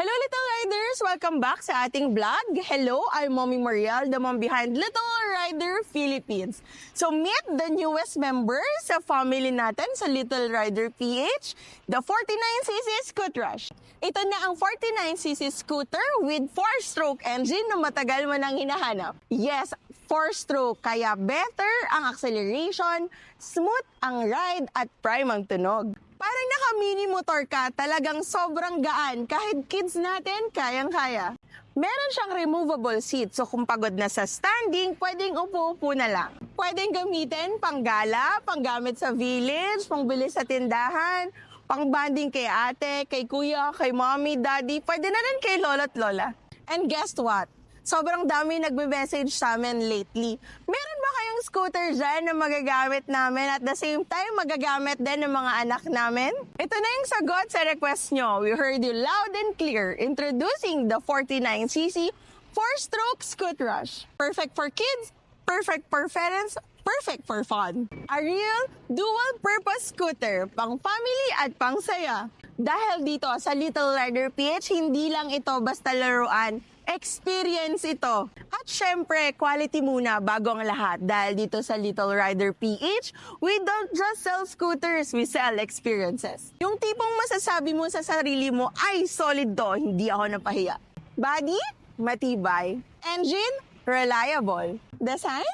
Hello, Little Riders! Welcome back sa ating vlog. Hello, I'm Mommy Mariel, the mom behind Little Rider Philippines. So, meet the newest member sa family natin sa Little Rider PH, the 49cc Scoot Rush. Ito na ang 49cc scooter with 4-stroke engine na matagal mo nang hinahanap. Yes, 4-stroke, kaya better ang acceleration, smooth ang ride at prime ang tunog. Parang naka-mini motor ka, talagang sobrang gaan. Kahit kids natin, kayang-kaya. Meron siyang removable seat, so kung pagod na sa standing, pwedeng upo-upo na lang. Pwedeng gamitin pang gala, pang gamit sa village, pang bili sa tindahan, pang banding kay ate, kay kuya, kay mommy, daddy, pwede na rin kay lolo't lola. And guess what? Sobrang dami nagbe-message sa amin lately. Meron ba kayong scooter dyan na magagamit namin at the same time magagamit din ng mga anak namin? Ito na yung sagot sa request nyo. We heard you loud and clear. Introducing the 49cc 4-stroke Scoot Rush. Perfect for kids, perfect for parents, perfect for fun. A real dual-purpose scooter, pang family at pang saya. Dahil dito sa Little Rider PH, hindi lang ito basta laruan. Experience ito. At syempre, quality muna bago ang lahat. Dahil dito sa Little Rider PH, we don't just sell scooters, we sell experiences. Yung tipong masasabi mo sa sarili mo, ay solid to, hindi ako napahiya. Body, matibay. Engine, reliable. Design,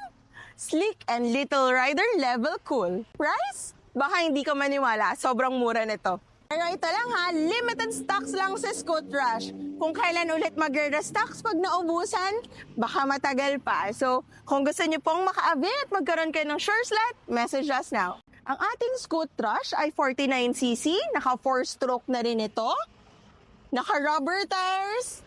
sleek and Little Rider level cool. Price? Baka hindi ka maniwala, sobrang mura nito. Pero ito lang ha, limited stocks lang sa Scoot Rush. Kung kailan ulit mag-restocks pag naubusan, baka matagal pa. So, kung gusto niyo pong maka-avail, magkaroon kayo ng sure slot, message us now. Ang ating Scoot Rush ay 49cc, naka 4-stroke na rin ito. Naka rubber tires.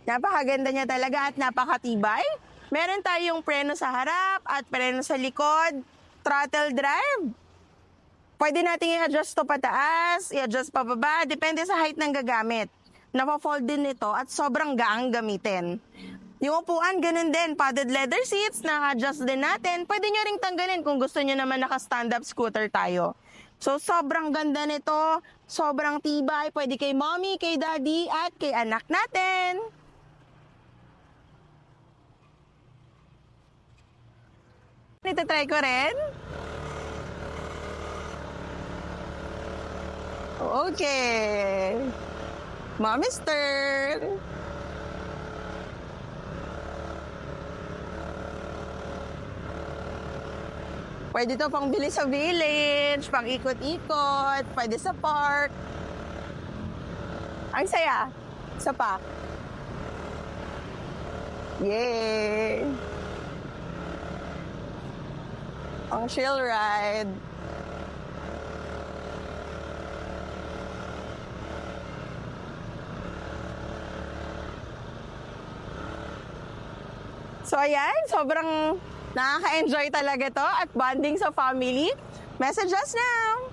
Napakaganda niya talaga at napakatibay. Meron tayong preno sa harap at preno sa likod. Throttle drive. Pwede natin i-adjust to pataas, i-adjust pababa, depende sa height ng gagamit. Napa-fold din nito at sobrang gaang gamitin. Yung upuan, ganun din. Padded leather seats, na-adjust din natin. Pwede nyo ring tanggalin kung gusto nyo naman naka-stand-up scooter tayo. So, sobrang ganda nito, sobrang tibay. Pwede kay mommy, kay daddy, at kay anak natin. Ito try ko rin. Okay. Mommy's turn. Pwede to pang bili sa village, pang ikot-ikot, pwede sa park. Ang saya. Isa pa. Yay! Ang chill ride. So ayan, sobrang nakaka-enjoy talaga to at bonding sa family. Message us now!